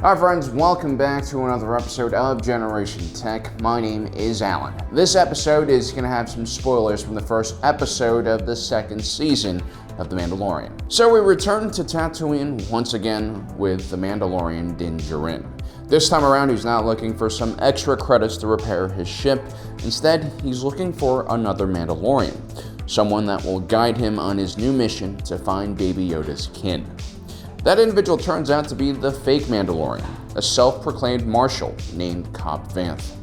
Hi friends, welcome back to another episode of Generation Tech. My name is Alan. This episode is going to have some spoilers from the first episode of the second season of The Mandalorian. So we return to Tatooine once again with the Mandalorian Din Djarin. This time around, he's not looking for some extra credits to repair his ship. Instead, he's looking for another Mandalorian, someone that will guide him on his new mission to find Baby Yoda's kin. That individual turns out to be the fake Mandalorian, a self-proclaimed marshal named Cobb Vanth.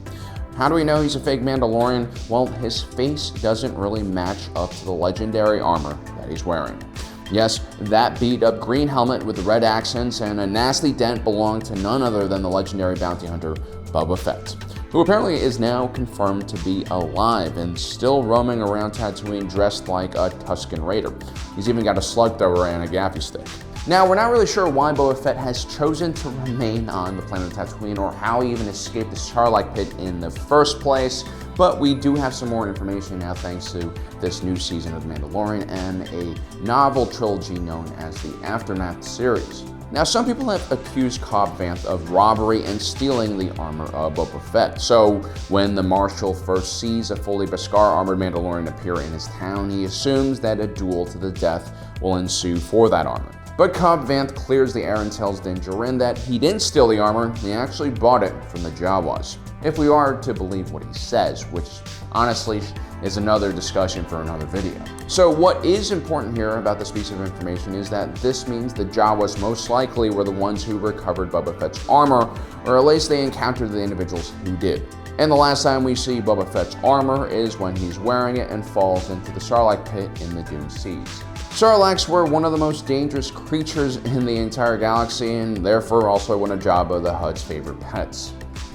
How do we know he's a fake Mandalorian? Well, his face doesn't really match up to the legendary armor that he's wearing. Yes, that beat-up green helmet with the red accents and a nasty dent belonged to none other than the legendary bounty hunter Boba Fett, who apparently is now confirmed to be alive and still roaming around Tatooine dressed like a Tusken Raider. He's even got a slug thrower and a gaffy stick. Now, we're not really sure why Boba Fett has chosen to remain on the planet of Tatooine or how he even escaped the Sarlacc Pit in the first place, but we do have some more information now thanks to this new season of The Mandalorian and a novel trilogy known as the Aftermath series. Now, some people have accused Cobb Vanth of robbery and stealing the armor of Boba Fett. So, when the Marshal first sees a fully bes'kar armored Mandalorian appear in his town, he assumes that a duel to the death will ensue for that armor. But Cobb Vanth clears the air and tells Din Djarin that he didn't steal the armor, he actually bought it from the Jawas. If we are to believe what he says, which honestly is another discussion for another video. So what is important here about this piece of information is that this means the Jawas most likely were the ones who recovered Boba Fett's armor, or at least they encountered the individuals who did. And the last time we see Boba Fett's armor is when he's wearing it and falls into the Sarlacc Pit in the Dune Seas. Sarlaccs were one of the most dangerous creatures in the entire galaxy and therefore also one of Jabba the Hutt's favorite pets.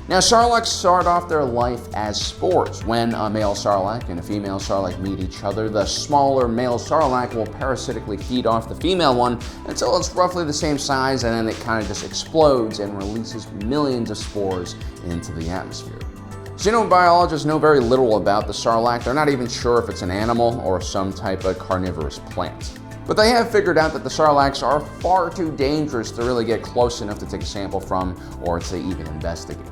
Now, Sarlaccs start off their life as spores. When a male Sarlacc and a female Sarlacc meet each other, the smaller male Sarlacc will parasitically feed off the female one until it's roughly the same size, and then it kind of just explodes and releases millions of spores into the atmosphere. Xenobiologists know very little about the Sarlacc. They're not even sure if it's an animal or some type of carnivorous plant. But they have figured out that the Sarlaccs are far too dangerous to really get close enough to take a sample from or to even investigate.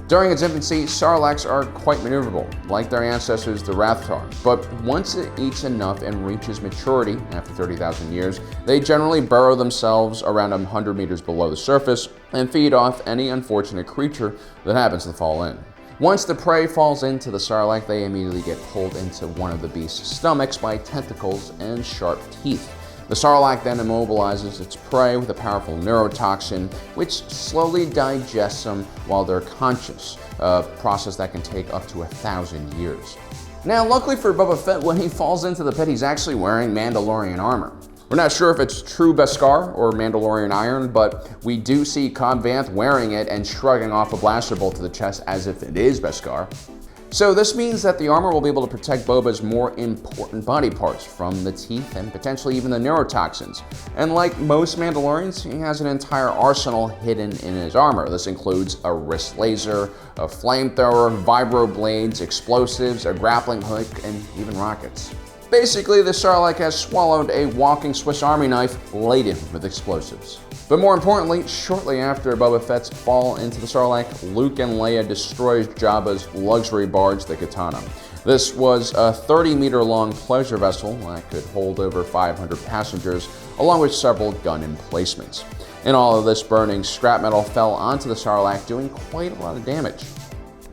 During its infancy, Sarlaccs are quite maneuverable, like their ancestors, the Rathtar. But once it eats enough and reaches maturity, after 30,000 years, they generally burrow themselves around 100 meters below the surface and feed off any unfortunate creature that happens to fall in. Once the prey falls into the Sarlacc, they immediately get pulled into one of the beast's stomachs by tentacles and sharp teeth. The Sarlacc then immobilizes its prey with a powerful neurotoxin, which slowly digests them while they're conscious, a process that can take up to 1,000 years. Now, luckily for Boba Fett, when he falls into the pit, he's actually wearing Mandalorian armor. We're not sure if it's true bes'kar or Mandalorian iron, but we do see Cobb Vanth wearing it and shrugging off a blaster bolt to the chest as if it is bes'kar. So this means that the armor will be able to protect Boba's more important body parts from the teeth and potentially even the neurotoxins. And like most Mandalorians, he has an entire arsenal hidden in his armor. This includes a wrist laser, a flamethrower, vibro blades, explosives, a grappling hook, and even rockets. Basically, the Sarlacc has swallowed a walking Swiss Army knife laden with explosives. But more importantly, shortly after Boba Fett's fall into the Sarlacc, Luke and Leia destroys Jabba's luxury barge, the Katana. This was a 30-meter-long pleasure vessel that could hold over 500 passengers, along with several gun emplacements. In all of this, burning scrap metal fell onto the Sarlacc, doing quite a lot of damage.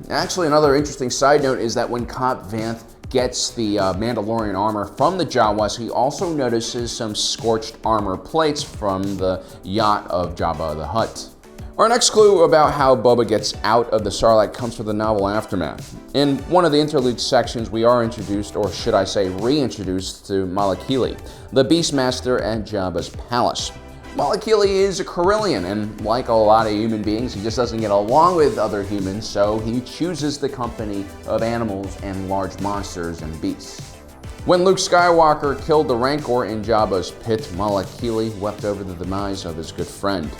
Actually, another interesting side note is that when Cobb Vanth gets the Mandalorian armor from the Jawas, he also notices some scorched armor plates from the yacht of Jabba the Hutt. Our next clue about how Boba gets out of the Sarlacc comes from the novel Aftermath. In one of the interlude sections, we are introduced, or should I say reintroduced, to Malakili, the Beastmaster at Jabba's palace. Malakili is a Corellian, and like a lot of human beings, he just doesn't get along with other humans, so he chooses the company of animals and large monsters and beasts. When Luke Skywalker killed the Rancor in Jabba's pit, Malakili wept over the demise of his good friend.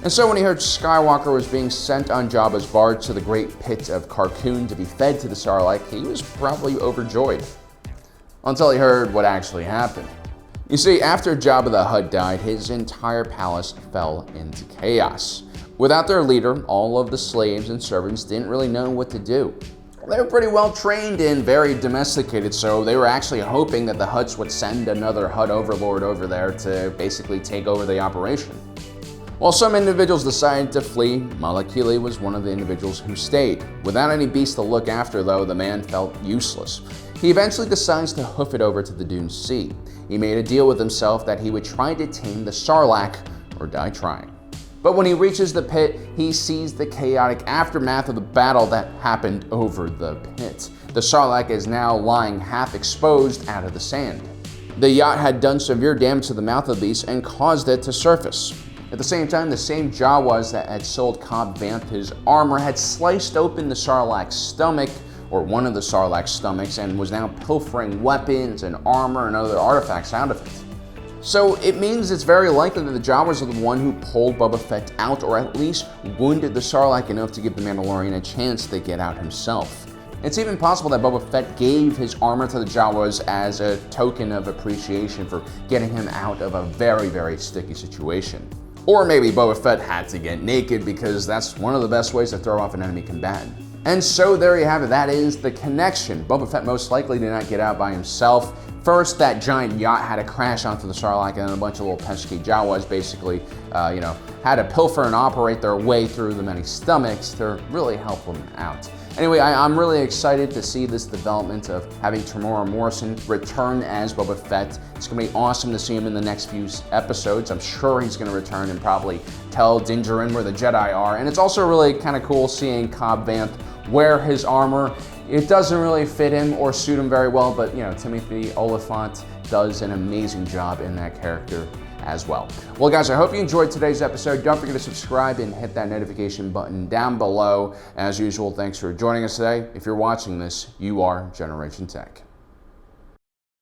And so when he heard Skywalker was being sent on Jabba's barge to the great pit of Carkoon to be fed to the Sarlacc, he was probably overjoyed. Until he heard what actually happened. You see, after Jabba the Hutt died, his entire palace fell into chaos. Without their leader, all of the slaves and servants didn't really know what to do. They were pretty well trained and very domesticated, so they were actually hoping that the Hutts would send another Hutt overlord over there to basically take over the operation. While some individuals decided to flee, Malakili was one of the individuals who stayed. Without any beast to look after, though, the man felt useless. He eventually decides to hoof it over to the Dune Sea. He made a deal with himself that he would try to tame the Sarlacc or die trying. But when he reaches the pit, he sees the chaotic aftermath of the battle that happened over the pit. The Sarlacc is now lying half exposed out of the sand. The yacht had done severe damage to the mouth of the beast and caused it to surface. At the same time, the same Jawas that had sold Cobb Vanth his armor had sliced open the Sarlacc's stomach, or one of the Sarlacc's stomachs, and was now pilfering weapons and armor and other artifacts out of it. So it means it's very likely that the Jawas are the one who pulled Boba Fett out, or at least wounded the Sarlacc enough to give the Mandalorian a chance to get out himself. It's even possible that Boba Fett gave his armor to the Jawas as a token of appreciation for getting him out of a very, very sticky situation. Or maybe Boba Fett had to get naked because that's one of the best ways to throw off an enemy combatant. And so there you have it, that is the connection. Boba Fett most likely did not get out by himself. First, that giant yacht had to crash onto the Sarlacc, and then a bunch of little pesky Jawas basically, had to pilfer and operate their way through the many stomachs to really help them out. Anyway, I'm really excited to see this development of having Temuera Morrison return as Boba Fett. It's going to be awesome to see him in the next few episodes. I'm sure he's going to return and probably tell Din Djarin where the Jedi are. And it's also really kind of cool seeing Cobb Vanth wear his armor. It doesn't really fit him or suit him very well, but Timothy Olyphant does an amazing job in that character as well. Well, guys, I hope you enjoyed today's episode. Don't forget to subscribe and hit that notification button down below. As usual, thanks for joining us today. If you're watching this, you are Generation Tech.